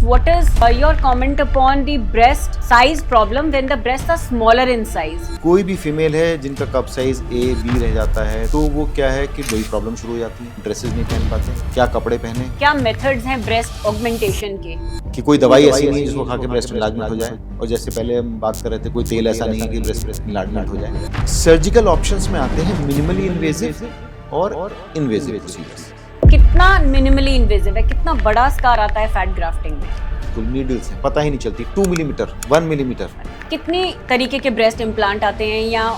what is your comment upon the breast size problem when the breasts are smaller in size? कोई भी female है जिनका cup size A B रह जाता है तो वो क्या है कि वही प्रॉब्लम शुरू हो जाती है, ड्रेसेस नहीं पहन पाते, क्या कपड़े पहने, क्या मेथड्स हैं ब्रेस्ट ऑगमेंटेशन के? कि कोई दवाई ऐसी नहीं है जिसको खा के ब्रेस्ट इनलार्जमेंट हो जाए, और जैसे पहले हम बात कर रहे थे कोई तेल ऐसा नहीं है कि ब्रेस्ट इनलार्जमेंट हो जाए। सर्जिकल ऑप्शंस में आते हैं मिनिमली इन्वेसिव और इन्वेसिव प्रोसीजर्स। कितना मिनिमली इन्वेसिव है, कितना बड़ा स्कार आता है फैट ग्राफ्टिंग में? कुल नीडल्स हैं, पता ही नहीं चलती, 2 मिलीमीटर 1 मिलीमीटर। कितनी तरीके के ब्रेस्ट इम्प्लांट आते हैं, या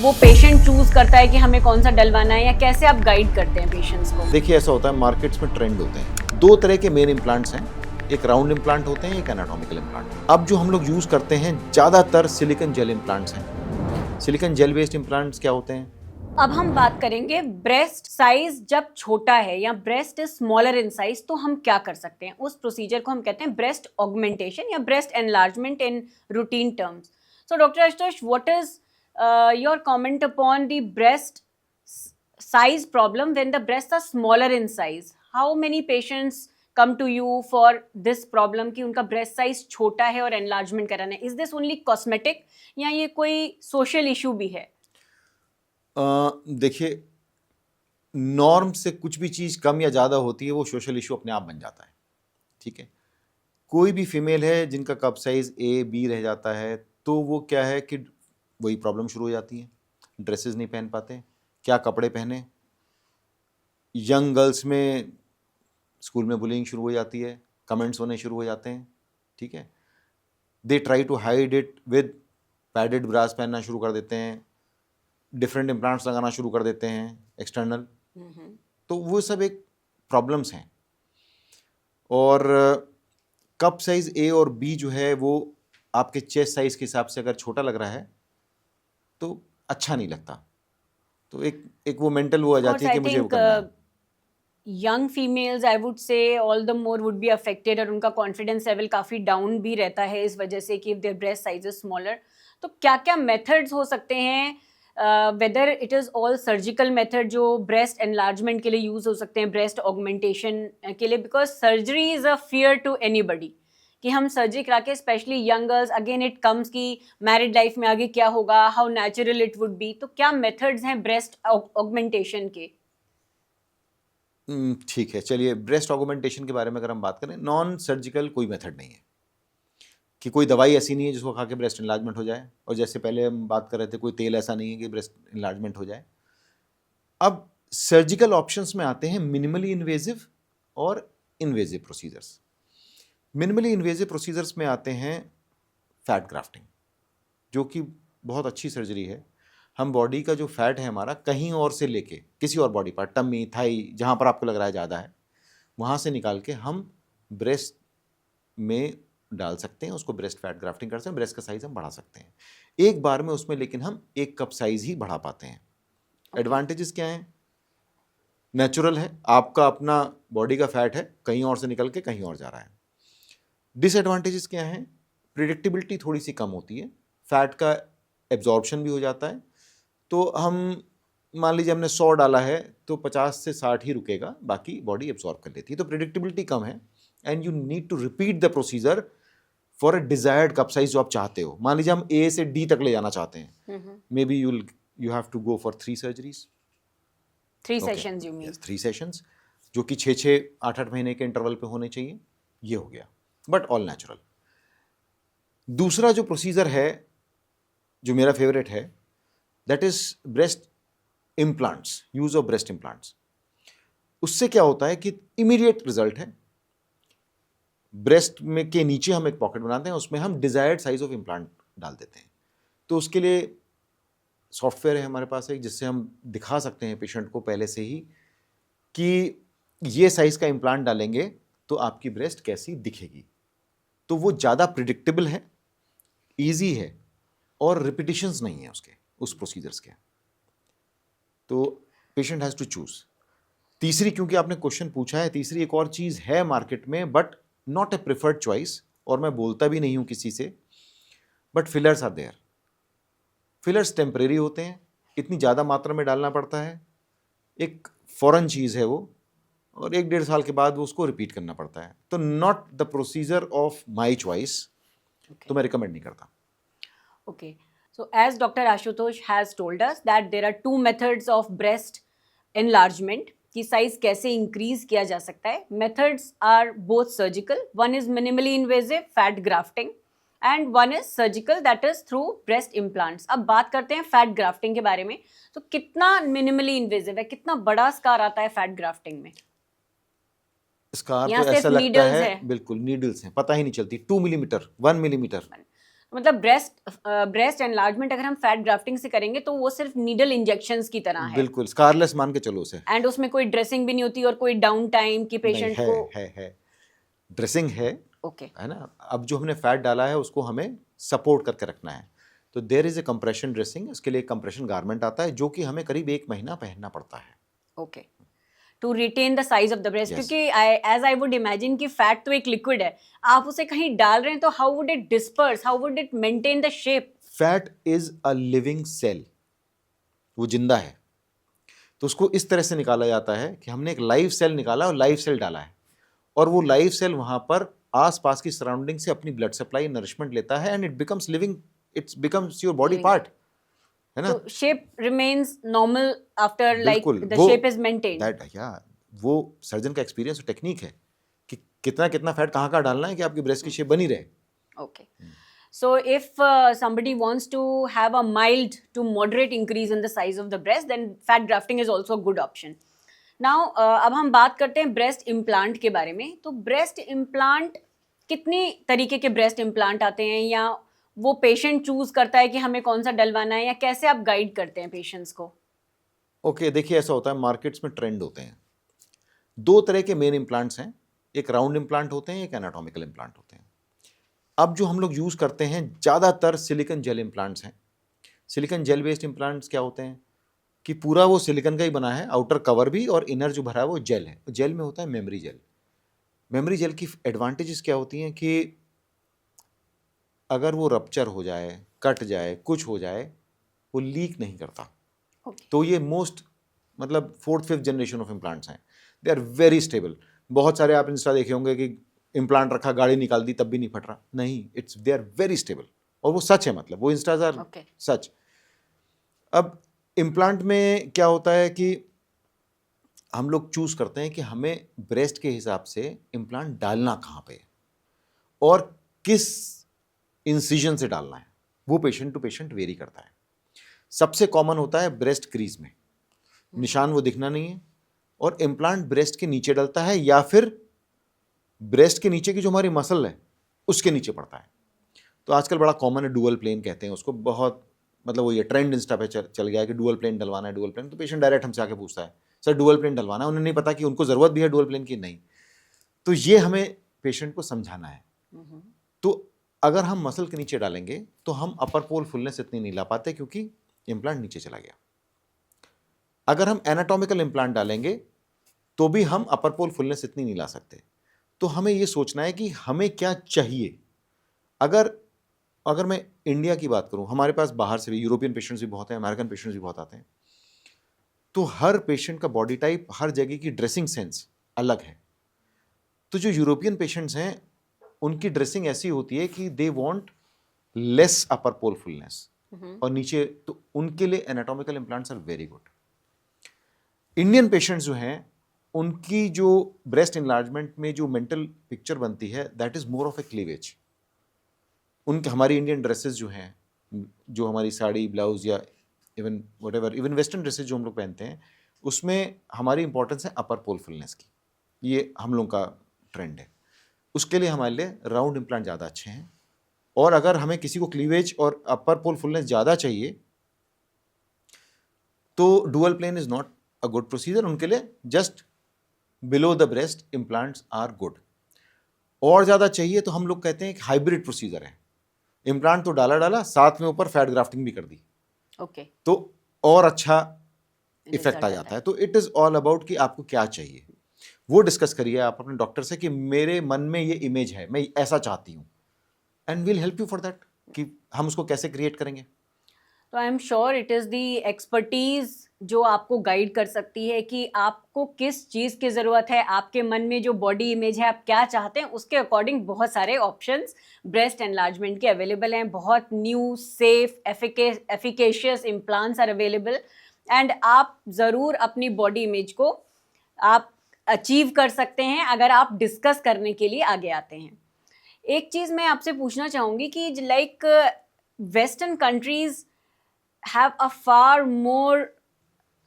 वो पेशेंट चूज करता है कि हमें कौन सा डलवाना है, या कैसे आप गाइड करते हैं पेशेंट्स को? देखिए ऐसा होता है, मार्केट्स में ट्रेंड होते हैं, 2 तरह के मेन इम्प्लांट्स हैं, एक राउंड इम्प्लांट होते हैं, एक एनाटॉमिकल इम्प्लांट। अब जो हम लोग यूज करते हैं ज्यादातर सिलिकॉन जेल इम्प्लांट्स हैं। सिलिकॉन जेल बेस्ड इम्प्लांट्स क्या होते हैं? अब हम बात करेंगे ब्रेस्ट साइज जब छोटा है या breast is smaller in size, तो हम क्या कर सकते हैं? उस प्रोसीजर को हम कहते हैं ब्रेस्ट ऑगमेंटेशन या breast enlargement in routine terms. So doctor Ashutosh, what is your comment upon the breast size problem when the breasts are smaller in size? How many patients come to you for this problem कि उनका breast size छोटा है और enlargement कराना है? Is this only cosmetic या ये कोई social issue भी है? देखिए, नॉर्म से कुछ भी चीज़ कम या ज़्यादा होती है वो सोशल इशू अपने आप बन जाता है, ठीक है। कोई भी फीमेल है जिनका कप साइज ए बी रह जाता है तो वो क्या है कि वही प्रॉब्लम शुरू हो जाती है, ड्रेसेस नहीं पहन पाते, क्या कपड़े पहने। यंग गर्ल्स में स्कूल में बुलिंग शुरू हो जाती है, कमेंट्स होने शुरू हो जाते हैं, ठीक है। They try to hide it with padded bras पहनना शुरू कर देते हैं, डिफरेंट इम्प्लांट्स लगाना शुरू कर देते हैं एक्सटर्नल। तो वो सब एक प्रॉब्लम्स हैं। और कप साइज ए और बी जो है वो आपके चेस्ट साइज के हिसाब से अगर छोटा लग रहा है तो अच्छा नहीं लगता, तो एक वो मेंटल वो आ जाती है कि मुझे वो करना है। Young females I would say all the more would be affected, और उनका कॉन्फिडेंस लेवल काफ़ी डाउन भी रहता है इस वजह से कि their breast size is smaller. तो क्या क्या मेथड्स हो सकते हैं, whether it is all surgical method जो ब्रेस्ट एनलार्जमेंट के लिए यूज़ हो सकते हैं, ब्रेस्ट ऑगमेंटेशन के लिए? Because surgery is a fear to anybody कि हम सर्जरी करा के, specially young girls, again it comes कि मैरिड लाइफ में आगे क्या होगा, how natural it would be. तो क्या मेथड्स हैं ब्रेस्ट ऑगमेंटेशन के? ठीक है, चलिए ब्रेस्ट ऑगमेंटेशन के बारे में अगर हम बात करें, नॉन सर्जिकल कोई मेथड नहीं है, कि कोई दवाई ऐसी नहीं है जिसको खा के ब्रेस्ट इनलार्जमेंट हो जाए, और जैसे पहले हम बात कर रहे थे कोई तेल ऐसा नहीं है कि ब्रेस्ट इनलार्जमेंट हो जाए। अब सर्जिकल ऑप्शंस में आते हैं मिनिमली इन्वेजिव और invasive procedures. Minimally invasive procedures में आते हैं फैट ग्राफ्टिंग, जो कि बहुत अच्छी सर्जरी है। हम बॉडी का जो फैट है हमारा कहीं और से लेके किसी और बॉडी पार्ट, टम्मी, थाई, जहाँ पर आपको लग रहा है ज़्यादा है, वहाँ से निकाल के हम ब्रेस्ट में डाल सकते हैं, उसको ब्रेस्ट फैट ग्राफ्टिंग करते हैं, ब्रेस्ट का साइज हम बढ़ा सकते हैं एक बार में उसमें, लेकिन हम 1 कप साइज ही बढ़ा पाते हैं। एडवांटेजेस क्या हैं? नेचुरल है, आपका अपना बॉडी का फैट है, कहीं और से निकल के कहीं और जा रहा है। डिसएडवांटेजेस क्या हैं? प्रिडिक्टेबिलिटी थोड़ी सी कम होती है, फैट का एब्जॉर्प्शन भी हो जाता है। तो हम मान लीजिए हमने 100 डाला है तो 50 से 60 ही रुकेगा, बाकी बॉडी एब्जॉर्ब कर लेती है। तो प्रिडिक्टेबिलिटी कम है, and you need to repeat the procedure for a desired cup size जो आप चाहते हो। मान लीजिए हम ए से डी तक ले जाना चाहते हैं, maybe you have to go for 3 surgeries, 3 sessions you mean? 3 sessions, जो कि 6-6, 8-8 महीने के इंटरवल पे होने चाहिए। ये हो गया, बट ऑल नेचुरल। दूसरा जो प्रोसीजर है जो मेरा फेवरेट है, that is breast implants, use of breast implants. उससे क्या होता है कि इमीडिएट रिजल्ट है। ब्रेस्ट में के नीचे हम एक पॉकेट बनाते हैं, उसमें हम डिजायर्ड साइज ऑफ इम्प्लांट डाल देते हैं। तो उसके लिए सॉफ्टवेयर है हमारे पास एक, जिससे हम दिखा सकते हैं पेशेंट को पहले से ही कि ये साइज का इम्प्लांट डालेंगे तो आपकी ब्रेस्ट कैसी दिखेगी। तो वो ज़्यादा प्रिडिक्टेबल है, ईजी है, और रिपीटिशंस नहीं है उसके, उस प्रोसीजर्स के। तो पेशेंट हैज़ टू चूज। तीसरी, क्योंकि आपने क्वेश्चन पूछा है, तीसरी एक और चीज़ है मार्केट में, but not a preferred choice, और मैं बोलता भी नहीं हूँ किसी से, but fillers are there. Fillers temporary होते हैं, इतनी ज़्यादा मात्रा में डालना पड़ता है, एक फॉरेन चीज़ है वो, और 1-1.5 साल के बाद वो उसको रिपीट करना पड़ता है। तो not the procedure of my choice, तो मैं रिकमेंड नहीं करता। Okay. So as Dr. Ashutosh has told us that there are two methods of breast enlargement कि साइज कैसे इंक्रीज किया जा सकता है. Methods are both surgical. One is minimally invasive fat grafting and one is surgical that is through breast implants. अब बात करते हैं फैट ग्राफ्टिंग के बारे में. तो कितना मिनिमली इन्वेजिव है, कितना बड़ा स्कार आता है फैट ग्राफ्टिंग में? स्कार यहाँ तो सिर्फ ऐसा लगता needles है, है. बिल्कुल नीडल्स हैं, पता ही नहीं चलती। 2 मिलीमीटर, 1 मिलीमीटर। मतलब ब्रेस्ट एनलार्जमेंट अगर हम फैट ग्राफ्टिंग से करेंगे तो वो सिर्फ नीडल इंजेक्शंस की तरह है. बिल्कुल स्कारलेस मान के चलो उसे। एंड उसमें कोई ड्रेसिंग भी नहीं होती और कोई डाउन टाइम की नहीं, पेशेंट है को. है ड्रेसिंग है, ओके. है ना। अब जो हमने फैट डाला है उसको हमें सपोर्ट करके रखना है, तो there is a compression dressing. इसके लिए कंप्रेशन गारमेंट आता है जो कि हमें करीब 1 महीना पहनना पड़ता है। Okay. To retain the size of the breast. Yes. क्योंकि एज आई वुड इमेजिन कि फैट तो एक लिक्विड है, आप उसे कहीं डाल रहे हैं तो how would it disperse, how would it maintain the shape? Fat is a living cell, वो जिंदा है, तो उसको इस तरह से निकाला जाता है कि हमने एक लाइव सेल निकाला और लाइव सेल डाला है, और वो लाइव सेल वहां पर आसपास की सराउंडिंग से अपनी ब्लड सप्लाई नरिशमेंट लेता है and it becomes living, it's becomes your body part, है ना। तो shape remains normal after, like बिल्कुल, द वो शेप इज मेंटेन्ड. दैट, या वो सर्जन का एक्सपीरियंस और टेक्निक है कि कितना कितना फैट कहाँ कहाँ डालना है कि आपकी ब्रेस्ट की शेप बनी रहे। Okay. So if somebody wants to have a mild to moderate increase in the size of the breast, then fat grafting is also a good option. Now अब हम बात करते हैं ब्रेस्ट इम्प्लांट के बारे में. तो ब्रेस्ट इम्प्लांट, कितनी तरीके के ब्रेस्ट इम्प्लांट आते हैं, या वो पेशेंट चूज करता है कि हमें कौन सा डलवाना है, या कैसे आप गाइड करते हैं पेशेंट्स को? ओके, देखिए ऐसा होता है, मार्केट्स में ट्रेंड होते हैं। 2 तरह के मेन इम्प्लांट्स हैं, एक राउंड इम्प्लांट होते हैं, एक एनाटॉमिकल इम्प्लांट होते हैं। अब जो हम लोग यूज़ करते हैं ज़्यादातर सिलिकन जेल इम्प्लांट्स हैं। सिलिकन जेल बेस्ड इम्प्लांट्स क्या होते हैं कि पूरा वो सिलिकन का ही बना है, आउटर कवर भी, और इनर जो भरा है वो जेल है। जेल में होता है मेमोरी जेल। मेमोरी जेल की एडवांटेजेस क्या होती हैं कि अगर वो रप्चर हो जाए, कट जाए, कुछ हो जाए, वो लीक नहीं करता। तो ये मोस्ट, मतलब 4th-5th जनरेशन ऑफ इम्प्लांट्स हैं। They are very stable. बहुत सारे आप इंस्टा देखे होंगे कि इम्प्लांट रखा, गाड़ी निकाल दी, तब भी नहीं फट रहा। नहीं, it's they are very stable, और वो सच है, मतलब वो इंस्टाज आर सच। अब इम्प्लांट में क्या होता है कि हम लोग चूज करते हैं कि हमें ब्रेस्ट के हिसाब से इम्प्लांट डालना कहाँ पे और किस इंसिजन से डालना है, वो पेशेंट टू पेशेंट वेरी करता है। सबसे कॉमन होता है ब्रेस्ट क्रीज में, निशान वो दिखना नहीं है, और इम्प्लांट ब्रेस्ट के नीचे डलता है, या फिर ब्रेस्ट के नीचे की जो हमारी मसल है उसके नीचे पड़ता है। तो आजकल बड़ा कॉमन है, डुअल प्लेन कहते हैं उसको, बहुत मतलब वो ये ट्रेंड इंस्टा पे चल गया है कि डुअल प्लेन डलवाना है, डुअल प्लेन। तो पेशेंट डायरेक्ट हमसे आके पूछता है, सर डुअल प्लेन डलवाना है, उन्हें नहीं पता कि उनको ज़रूरत भी है डुअल प्लेन की नहीं। तो ये हमें पेशेंट को समझाना है। तो अगर हम मसल के नीचे डालेंगे तो हम अपर पोल फुलनेस इतनी नहीं ला पाते, क्योंकि इम्प्लांट नीचे चला गया। अगर हम एनाटॉमिकल इम्प्लांट डालेंगे तो भी हम अपर पोल फुलनेस इतनी नहीं ला सकते। तो हमें ये सोचना है कि हमें क्या चाहिए। अगर मैं इंडिया की बात करूं, हमारे पास बाहर से भी यूरोपियन पेशेंट्स भी बहुत हैं, अमेरिकन पेशेंट्स भी बहुत आते हैं। तो हर पेशेंट का बॉडी टाइप, हर जगह की ड्रेसिंग सेंस अलग है। तो जो यूरोपियन पेशेंट्स हैं उनकी ड्रेसिंग ऐसी होती है कि they want less upper pole fullness और नीचे, तो उनके लिए anatomical implants are very good. Indian patients जो हैं उनकी जो ब्रेस्ट इनलार्जमेंट में जो मेंटल पिक्चर बनती है, that is more of A cleavage. उनके, हमारी इंडियन ड्रेसेस जो हैं, जो हमारी साड़ी, ब्लाउज, या even whatever, even western dresses जो हम लोग पहनते हैं, उसमें हमारी इंपॉर्टेंस है अपर पोल फुलनेस की। ये हम लोग का ट्रेंड है। उसके लिए हमारे लिए राउंड इम्प्लांट ज़्यादा अच्छे हैं। और अगर हमें किसी को क्लीवेज और अपर पोल फुलनेस ज़्यादा चाहिए तो dual plane is not a good procedure. उनके लिए just below the breast implants are good. और ज़्यादा चाहिए तो हम लोग कहते हैं एक हाइब्रिड प्रोसीजर है, इम्प्लांट तो डाला, साथ में ऊपर फैट ग्राफ्टिंग भी कर दी, तो और अच्छा इफेक्ट आ जाता है। तो इट इज़ ऑल अबाउट कि आपको क्या चाहिए, वो डिस्कस करिए आप अपने डॉक्टर से कि मेरे मन में ये इमेज है, मैं ऐसा चाहती हूँ, and will help you for that, कि हम उसको कैसे क्रिएट करेंगे। तो I am sure it is the expertise जो आपको गाइड कर सकती है कि आपको किस चीज़ की ज़रूरत है, आपके मन में जो बॉडी इमेज है आप क्या चाहते हैं, उसके अकॉर्डिंग बहुत सारे ऑप्शंस ब्रेस्ट एनलार्जमेंट के अवेलेबल हैं। बहुत new safe efficacious implants are available and आप ज़रूर अपनी बॉडी इमेज को आप अचीव कर सकते हैं अगर आप डिस्कस करने के लिए आगे आते हैं। एक चीज़ मैं आपसे पूछना चाहूँगी कि like western countries have a far more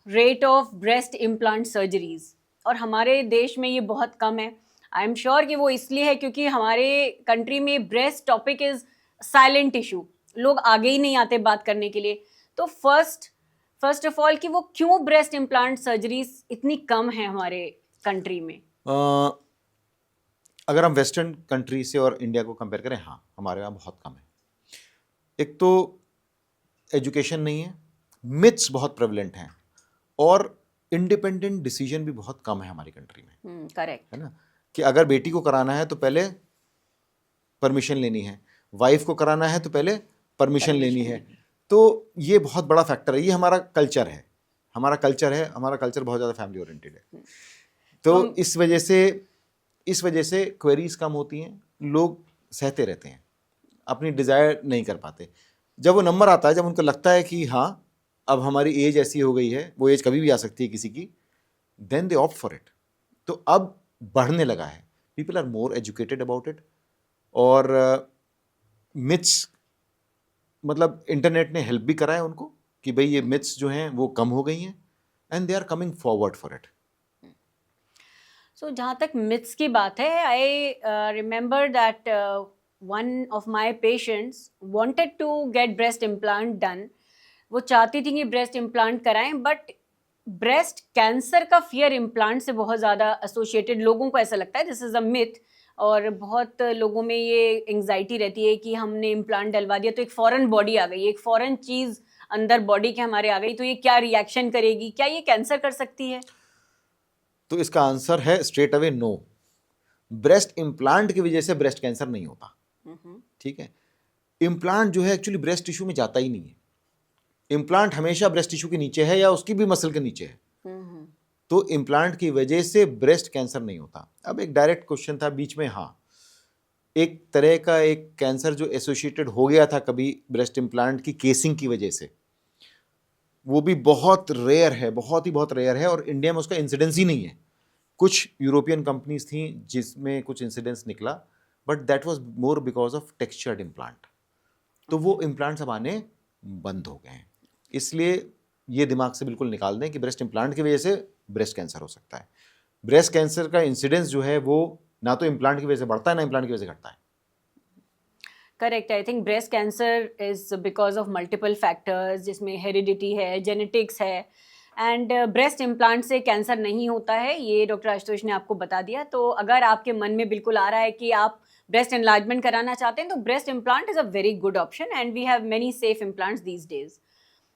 rate of breast implant surgeries और हमारे देश में ये बहुत कम है। आई एम श्योर कि वो इसलिए है क्योंकि हमारे कंट्री में breast topic is silent issue, लोग आगे ही नहीं आते बात करने के लिए। तो फर्स्ट ऑफ ऑल कि वो क्यों ब्रेस्ट इम्प्लांट सर्जरीज इतनी कम है हमारे कंट्री में? अगर हम वेस्टर्न कंट्री से और इंडिया को कंपेयर करें, हाँ हमारे यहाँ बहुत कम है। एक तो एजुकेशन नहीं है, मिथ्स बहुत प्रेवलेंट हैं और इंडिपेंडेंट डिसीजन भी बहुत कम है हमारी कंट्री में। करेक्ट है ना, कि अगर बेटी को कराना है तो पहले परमिशन लेनी है, वाइफ को कराना है तो पहले परमिशन लेनी है। तो ये बहुत बड़ा फैक्टर है, ये हमारा कल्चर है, हमारा कल्चर बहुत ज़्यादा फैमिली ओरिएंटेड है। तो इस वजह से क्वेरीज कम होती हैं, लोग सहते रहते हैं, अपनी डिज़ायर नहीं कर पाते। जब वो नंबर आता है, जब उनको लगता है कि हाँ अब हमारी एज ऐसी हो गई है, वो एज कभी भी आ सकती है किसी की, then they opt for it. तो अब बढ़ने लगा है, people are more educated about it. और मिथ्स मतलब इंटरनेट ने हेल्प भी करा है उनको कि भाई ये मिथ्स जो हैं वो कम हो गई हैं and they are coming forward for it. So जहाँ तक मिथ्स की बात है, I remember that one of my patients wanted to get breast implant done. वो चाहती थी कि ब्रेस्ट इम्प्लांट कराएं, बट ब्रेस्ट कैंसर का फियर इम्प्लांट से बहुत ज़्यादा एसोसिएटेड, लोगों को ऐसा लगता है, दिस इज़ अ मिथ। और बहुत लोगों में ये एंग्जाइटी रहती है कि हमने इम्प्लांट डलवा दिया तो एक फ़ॉरेन बॉडी आ गई, एक फ़ॉरेन चीज़ अंदर बॉडी के हमारे आ गई, तो ये क्या रिएक्शन करेगी, क्या ये कैंसर कर सकती है? तो इसका आंसर है straight away no. Breast implant की वजह से ब्रेस्ट कैंसर नहीं होता। ठीक है, इम्प्लांट जो है एक्चुअली ब्रेस्ट टिश्यू में जाता ही नहीं है। इम्प्लांट हमेशा ब्रेस्ट टिश्यू के नीचे है या उसकी भी मसल के नीचे है। तो इम्प्लांट की वजह से ब्रेस्ट कैंसर नहीं होता। अब एक डायरेक्ट क्वेश्चन था बीच में, हाँ एक तरह का एक कैंसर जो एसोसिएटेड हो गया था कभी ब्रेस्ट इम्प्लांट की केसिंग की वजह से, वो भी बहुत रेयर है, बहुत रेयर है, और इंडिया में उसका इंसिडेंस ही नहीं है। कुछ यूरोपियन कंपनीज थी जिसमें कुछ इंसिडेंस निकला, but that was more because of textured implant. तो वो इम्प्लांट्स अब आने बंद हो गए हैं। इसलिए ये दिमाग से बिल्कुल निकाल दें कि ब्रेस्ट इम्प्लांट की वजह से ब्रेस्ट कैंसर हो सकता है। ब्रेस्ट कैंसर का इंसिडेंस जो है वो ना तो इम्प्लांट की वजह से बढ़ता है, ना इम्प्लांट की वजह से घटता है। Correct. I think breast cancer is because of multiple factors, जिसमें हेरिडिटी है, जेनेटिक्स है, एंड ब्रेस्ट इम्प्लांट से कैंसर नहीं होता है, ये डॉक्टर आशुतोष ने आपको बता दिया। तो अगर आपके मन में बिल्कुल आ रहा है कि आप ब्रेस्ट एनलार्जमेंट कराना चाहते हैं, तो breast implant is a very good option and we have many safe implants these days.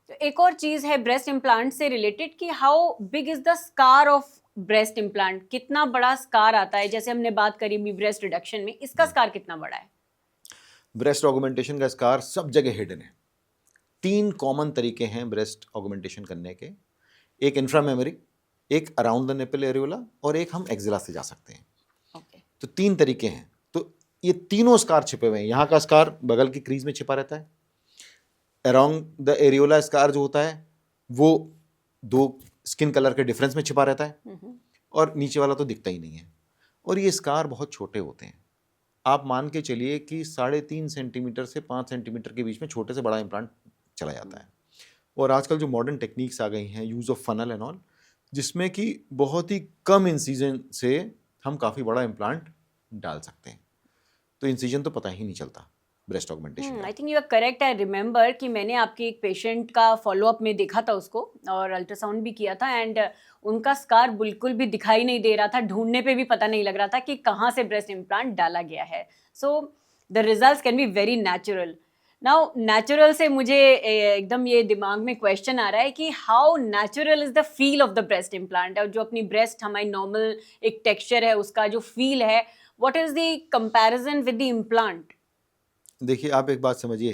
तो एक और चीज़ है ब्रेस्ट इम्प्लांट से रिलेटेड कि how big is the scar of breast implant, कितना बड़ा स्कार आता है? जैसे हमने बात करी भी ब्रेस्ट रिडक्शन में, इसका स्कार कितना बड़ा है? ब्रेस्ट ऑगमेंटेशन का स्कार सब जगह हिडन है। 3 कॉमन तरीके हैं ब्रेस्ट ऑगमेंटेशन करने के, एक इंफ्रामेमरी, एक अराउंड द निपल एरियोला, और एक हम एक्जिला से जा सकते हैं। Okay. तो 3 तरीके हैं। तो ये तीनों स्कार छिपे हुए हैं। यहाँ का स्कार बगल की क्रीज में छिपा रहता है, अराउंड द एरियोला स्कार जो होता है वो 2 स्किन कलर के डिफरेंस में छिपा रहता है, और नीचे वाला तो दिखता ही नहीं है। और ये स्कार बहुत छोटे होते हैं। आप मान के चलिए कि 3.5 सेंटीमीटर से 5 सेंटीमीटर के बीच में छोटे से बड़ा इम्प्लांट चला जाता है। और आजकल जो मॉडर्न टेक्निक्स आ गई हैं, use of funnel and all, जिसमें कि बहुत ही कम इंसिजन से हम काफ़ी बड़ा इम्प्लांट डाल सकते हैं। तो इंसिजन तो पता ही नहीं चलता breast augmentation. I think you are correct. I remember कि मैंने आपके एक पेशेंट का फॉलोअप में देखा था उसको, और अल्ट्रासाउंड भी किया था, एंड उनका स्कार बिल्कुल भी दिखाई नहीं दे रहा था, ढूंढने पे भी पता नहीं लग रहा था कि कहाँ से ब्रेस्ट इम्प्लांट डाला गया है। So the results can be very natural. Now natural से मुझे एकदम ये दिमाग में क्वेश्चन आ रहा है कि how natural is the feel of the breast implant, और जो अपनी ब्रेस्ट हमारी नॉर्मल एक टेक्सचर है उसका जो फील है, what is the comparison with the implant? देखिए, आप एक बात समझिए,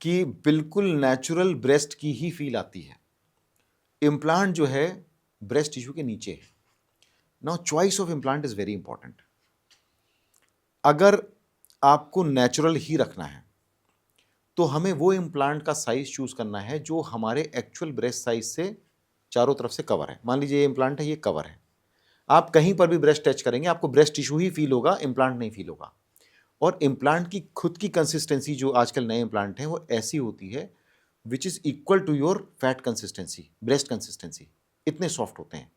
कि बिल्कुल नेचुरल ब्रेस्ट की ही फील आती है। इम्प्लांट जो है ब्रेस्ट टिश्यू के नीचे है। Now choice of implant is very important. अगर आपको नेचुरल ही रखना है तो हमें वो इम्प्लांट का साइज चूज करना है जो हमारे एक्चुअल ब्रेस्ट साइज से चारों तरफ से कवर है। मान लीजिए ये इम्प्लांट है, ये कवर है, आप कहीं पर भी ब्रेस्ट टच करेंगे आपको ब्रेस्ट टिश्यू ही फील होगा, इम्प्लांट नहीं फील होगा। और इम्प्लांट की खुद की कंसिस्टेंसी जो आजकल नए इम्प्लांट हैं वो ऐसी होती है which is equal to your fat consistency, breast consistency. इतने सॉफ्ट होते हैं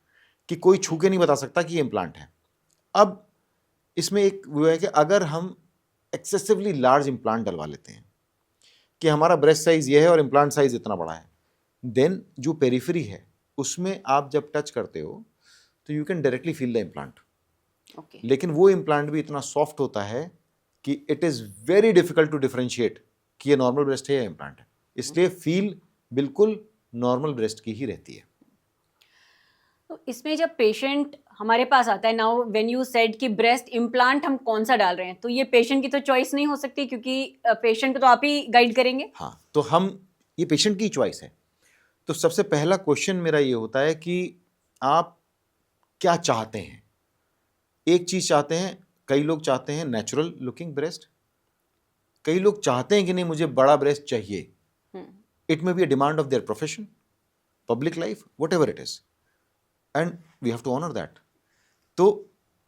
कि कोई छू के नहीं बता सकता कि ये इम्प्लांट है। अब इसमें एक वो है कि अगर हम एक्सेसिवली लार्ज इम्प्लांट डलवा लेते हैं कि हमारा ब्रेस्ट साइज ये है और इम्प्लांट साइज इतना बड़ा है, देन जो पेरिफेरी है उसमें आप जब टच करते हो तो you can directly feel the implant. Okay, लेकिन वो इम्प्लांट भी इतना सॉफ्ट होता है कि it is very difficult to differentiate कि ये नॉर्मल ब्रेस्ट है या इम्प्लांट है। इसलिए फील बिल्कुल नॉर्मल ब्रेस्ट की ही रहती है। तो इसमें जब पेशेंट हमारे पास आता है, नाउ व्हेन यू सेड कि ब्रेस्ट इम्प्लांट हम कौन सा डाल रहे हैं, तो ये पेशेंट की तो चॉइस नहीं हो सकती क्योंकि पेशेंट को तो आप ही गाइड करेंगे। हाँ, तो हम ये पेशेंट की चॉइस है। तो सबसे पहला क्वेश्चन मेरा ये होता है कि आप क्या चाहते हैं। एक चीज चाहते हैं, कई लोग चाहते हैं नेचुरल लुकिंग ब्रेस्ट, कई लोग चाहते हैं कि नहीं मुझे बड़ा ब्रेस्ट चाहिए। It may be a demand of their profession, public life, whatever it is, and we have to honour that. तो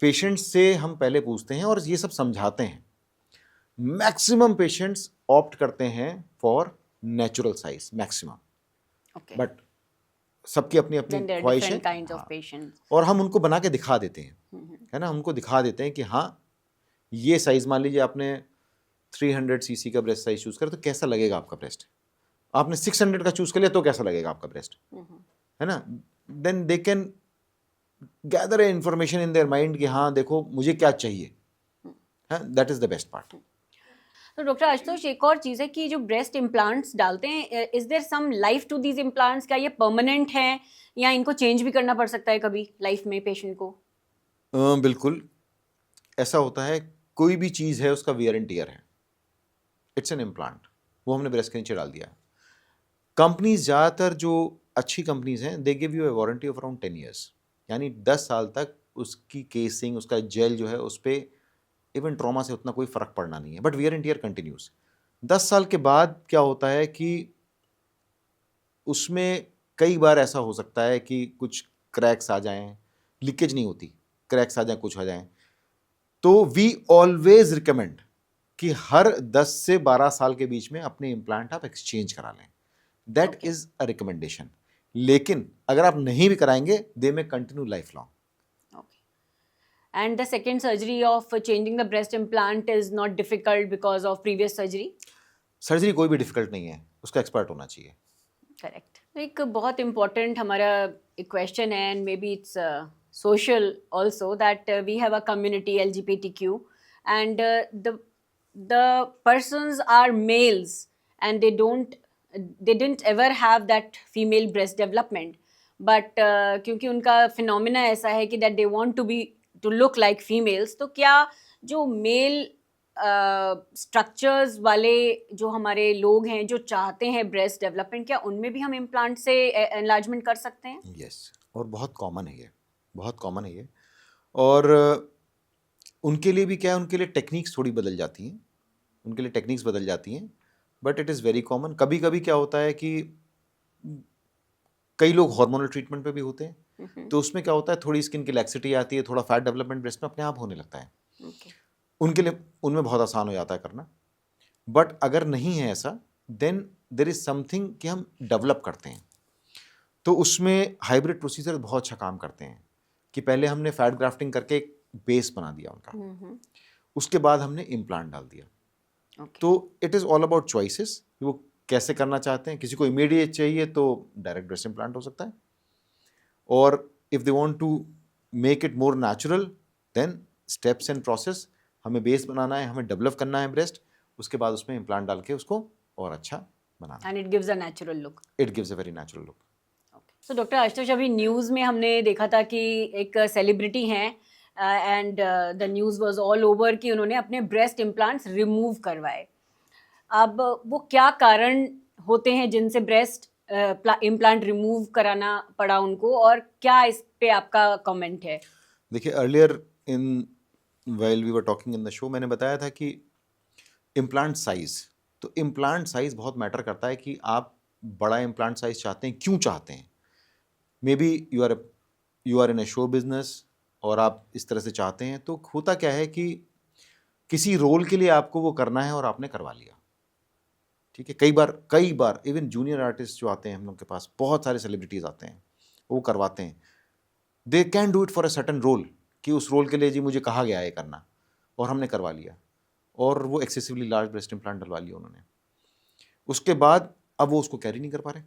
पेशेंट्स से हम पहले पूछते हैं और ये सब समझाते हैं। मैक्सिमम पेशेंट्स ऑप्ट करते हैं for natural size, maximum. Okay, but सबकी अपनी अपनी देन देयर आर ख्वाहिश है। डिफरेंट काइंड्स ऑफ हाँ, पेशेंट्स। और हम उनको बना के दिखा देते हैं, है ना, हमको दिखा देते हैं कि हाँ ये साइज, मान लीजिए आपने 300 सीसी का ब्रेस्ट साइज चूज कर तो कैसा लगेगा आपका ब्रेस्ट। आपने 600 का चूज कर लिया तो कैसा लगेगा आपका ब्रेस्ट, है ना। Then they can gather a information in their mind कि हाँ देखो मुझे क्या चाहिए, that is the best part. तो डॉक्टर आशुतोष, एक और चीज़ है कि जो ब्रेस्ट इम्प्लांट्स डालते हैं, is there some life to these implants? क्या ये परमानेंट हैं या इनको चेंज भी करना पड़ सकता है कभी लाइफ में पेशेंट को? बिल्कुल ऐसा होता है, कोई भी चीज़ है उसका वियर एंड टियर है। इट्स एन इम्प्लांट, वो हमने ब्रेस्ट के नीचे डाल दिया। कंपनीज ज़्यादातर जो अच्छी कंपनीज हैं they give U A warranty of around 10 years, यानी 10 साल तक उसकी केसिंग, उसका जेल जो है उस पर इवन ट्रॉमा से उतना कोई फ़र्क पड़ना नहीं है, but wear and tear continuous. 10 साल के बाद क्या होता है कि उसमें कई बार ऐसा हो सकता है कि कुछ क्रैक्स आ जाएं, लीकेज नहीं होती, क्रैक्स आ जाएं, कुछ आ जाएं। तो वी ऑलवेज रिकमेंड कि हर 10 से 12 साल के बीच में अपने इम्प्लांट आप एक्सचेंज करा लें। That Okay. Is a recommendation. लेकिन अगर आप नहीं भी कराएंगे दे में continue life long. Okay. And the second surgery of changing the breast implant is not difficult because of previous surgery? Surgery कोई भी डिफिकल्ट नहीं है, उसका एक्सपर्ट होना चाहिए। करेक्ट। एक बहुत इम्पॉर्टेंट हमारा एक क्वेश्चन है, and maybe it's social also, that we have a community LGBTQ and the persons are males and they didn't ever have that female breast development, but क्योंकि उनका phenomena ऐसा है कि that they want to look like females, तो क्या जो mail structures वाले जो हमारे लोग हैं जो चाहते हैं ब्रेस्ट डेवलपमेंट, क्या उनमें भी हम इम्प्लांट से एनलार्जमेंट कर सकते हैं? यस, और बहुत कॉमन है ये, बहुत कॉमन है ये। और उनके लिए भी क्या है, उनके लिए टेक्निक्स थोड़ी बदल जाती हैं, उनके लिए टेक्निक्स बदल जाती हैं, but it is very common. कभी कभी क्या होता है कि कई लोग हार्मोनल ट्रीटमेंट पे भी होते हैं, तो उसमें क्या होता है थोड़ी स्किन की लैक्सिटी आती है, थोड़ा फैट डेवलपमेंट ब्रेस्ट में अपने आप होने लगता है। Okay. उनके लिए उनमें बहुत आसान हो जाता है करना। बट अगर नहीं है ऐसा, देन देर इज समथिंग कि हम डेवलप करते हैं, तो उसमें हाइब्रिड प्रोसीजर बहुत अच्छा काम करते हैं कि पहले हमने फैट ग्राफ्टिंग करके एक बेस बना दिया उनका, उसके बाद हमने इम्प्लांट डाल दिया। Okay. तो it is all about choices, वो कैसे करना चाहते हैं। किसी को इमीडिएट चाहिए तो डायरेक्ट ब्रेस्ट इम्प्लांट हो सकता है, और if they want to make it more natural then steps and process, हमें बेस बनाना है, हमें डेवलप करना है ब्रेस्ट, उसके बाद उसमें इम्प्लांट डाल के उसको और अच्छा बनाना। And it gives a natural look. It gives a very natural look. तो डॉक्टर आशुतोष, अभी न्यूज़ में हमने देखा था कि एक सेलिब्रिटी हैं and the news was all over कि उन्होंने अपने ब्रेस्ट इम्प्लांट्स रिमूव करवाए। अब वो क्या कारण होते हैं जिनसे ब्रेस्ट इम्प्लांट रिमूव कराना पड़ा उनको, और क्या इस पे आपका कमेंट है? देखिए, earlier in while we were talking in the show, मैंने बताया था कि इम्प्लांट साइज, तो इम्प्लांट साइज बहुत मैटर करता है कि आप बड़ा इम्प्लांट साइज चाहते हैं, क्यों चाहते हैं। Maybe you are in a show business और आप इस तरह से चाहते हैं, तो होता क्या है कि किसी रोल के लिए आपको वो करना है और आपने करवा लिया, ठीक है। कई बार इवन जूनियर आर्टिस्ट जो आते हैं हम लोग के पास, बहुत सारे सेलिब्रिटीज आते हैं, वो करवाते हैं, they can do it for a certain role, कि उस रोल के लिए जी मुझे कहा गया है करना, और हमने करवा लिया, और वो एक्सेसिवली लार्ज ब्रेस्ट इम्प्लांट डलवा लिया उन्होंने। उसके बाद अब वो उसको कैरी नहीं कर पा रहे,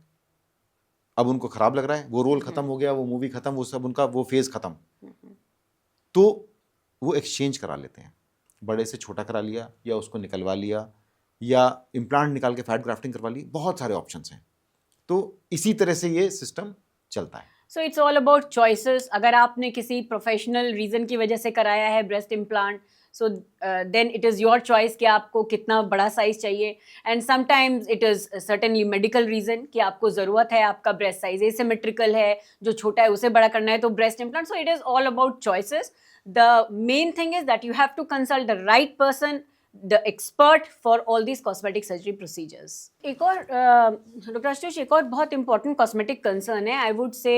अब उनको खराब लग रहा है, वो रोल खत्म हो गया, वो मूवी खत्म, वो सब उनका वो फेज खत्म, तो वो एक्सचेंज करा लेते हैं, बड़े से छोटा करा लिया, या उसको निकलवा लिया, या इम्प्लांट निकाल के फैट ग्राफ्टिंग करवा ली, बहुत सारे ऑप्शंस हैं। तो इसी तरह से ये सिस्टम चलता है। So it's all about choices. अगर आपने किसी प्रोफेशनल रीजन की वजह से कराया है breast implant, so then it is your choice कि आपको कितना बड़ा साइज चाहिए, and sometimes it is certainly medical reason कि आपको ज़रूरत है, आपका ब्रेस्ट साइज एसिमेट्रिकल है, जो छोटा है उसे बड़ा करना है, तो breast implant. So it is all about choices. The main thing is that you have to consult the right person, the expert for all these cosmetic surgery procedures. एक और डॉक्टर आशुतोष, एक और बहुत इंपॉर्टेंट कॉस्मेटिक कंसर्न है, I would say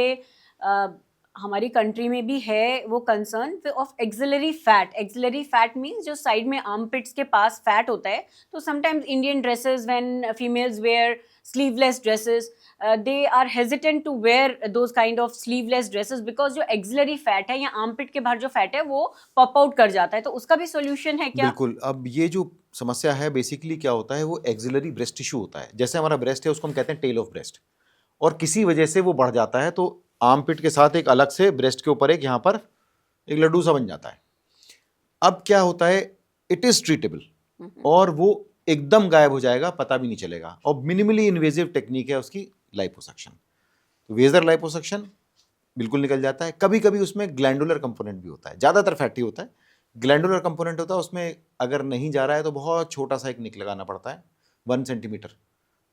हमारी country में भी है वो concern of axillary fat. Axillary fat means जो साइड में आर्मपिट्स के पास फैट होता है। तो sometimes Indian dresses, when females wear sleeveless dresses, they are hesitant to wear those kind of sleeveless dresses because जो एक्सिलरी फैट है या आर्मपिट के बाहर जो फैट है वो पॉप आउट कर जाता है। तो उसका भी सॉल्यूशन है क्या? बिल्कुल। अब ये जो समस्या है, बेसिकली क्या होता है, वो एक्सिलरी ब्रेस्ट टिश्यू होता है। जैसे हमारा ब्रेस्ट है, उसको हम कहते हैं टेल ऑफ ब्रेस्ट, और किसी वजह से वो बढ़ जाता है, तो आर्मपिट के साथ एक अलग से ब्रेस्ट के ऊपर एक यहाँ पर एक लड्डू सा बन जाता है। अब क्या होता है, इट इज ट्रीटेबल, और वो एकदम गायब हो जाएगा, पता भी नहीं चलेगा, और मिनिमली इन्वेजिव टेक्निक है उसकी, लाइपोसक्शन। तो वेजर लाइपोसक्शन बिल्कुल निकल जाता है। कभी कभी उसमें ग्लैंडुलर कंपोनेंट भी होता है, ज़्यादातर फैटी होता है, ग्लैंडुलर कंपोनेंट होता है उसमें। अगर नहीं जा रहा है तो बहुत छोटा सा एक निक लगाना पड़ता है, 1 सेंटीमीटर,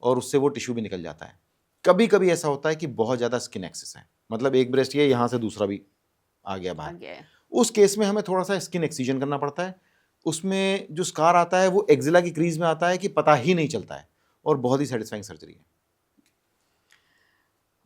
और उससे वो टिश्यू भी निकल जाता है। कभी कभी ऐसा होता है कि बहुत ज़्यादा स्किन एक्सेस है, मतलब एक ब्रेस्ट ये यहाँ से दूसरा भी आ गया बाहर, उस केस में हमें थोड़ा सा स्किन एक्सीजन करना पड़ता है। उसमें जो स्कार आता है वो एक्जिला की क्रीज में आता है कि पता ही नहीं चलता है, और बहुत ही सेटिस्फाइंग सर्जरी है।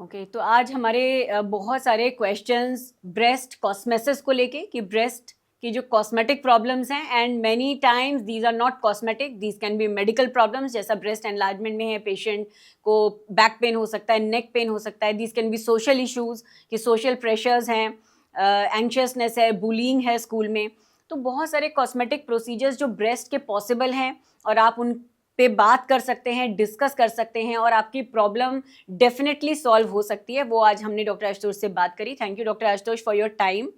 ओके, तो आज हमारे बहुत सारे क्वेश्चंस ब्रेस्ट कॉस्मेसिस को लेके, कि ब्रेस्ट की जो कॉस्मेटिक प्रॉब्लम्स हैं, and many times these are not cosmetic, these can be medical problems. जैसा ब्रेस्ट एनलार्जमेंट में है, पेशेंट को बैक पेन हो सकता है, नेक पेन हो सकता है। These can B social issues, कि सोशल प्रेशर्स हैं, एंक्शियसनेस है, बुलिंग है स्कूल में। तो बहुत सारे कॉस्मेटिक प्रोसीजर्स जो ब्रेस्ट के पॉसिबल हैं, और आप उन पे बात कर सकते हैं, डिस्कस कर सकते हैं, और आपकी प्रॉब्लम डेफिनेटली सॉल्व हो सकती है। वो आज हमने डॉक्टर आशुतोष से बात करी। Thank you doctor Ashutosh for your time.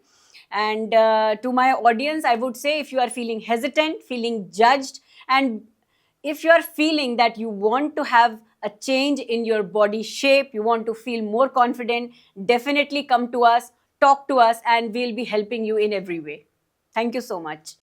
And to my audience, I would say, if you are feeling hesitant, feeling judged, and if you are feeling that you want to have a change in your body shape, you want to feel more confident, definitely come to us, talk to us, and we'll be helping you in every way. Thank you so much.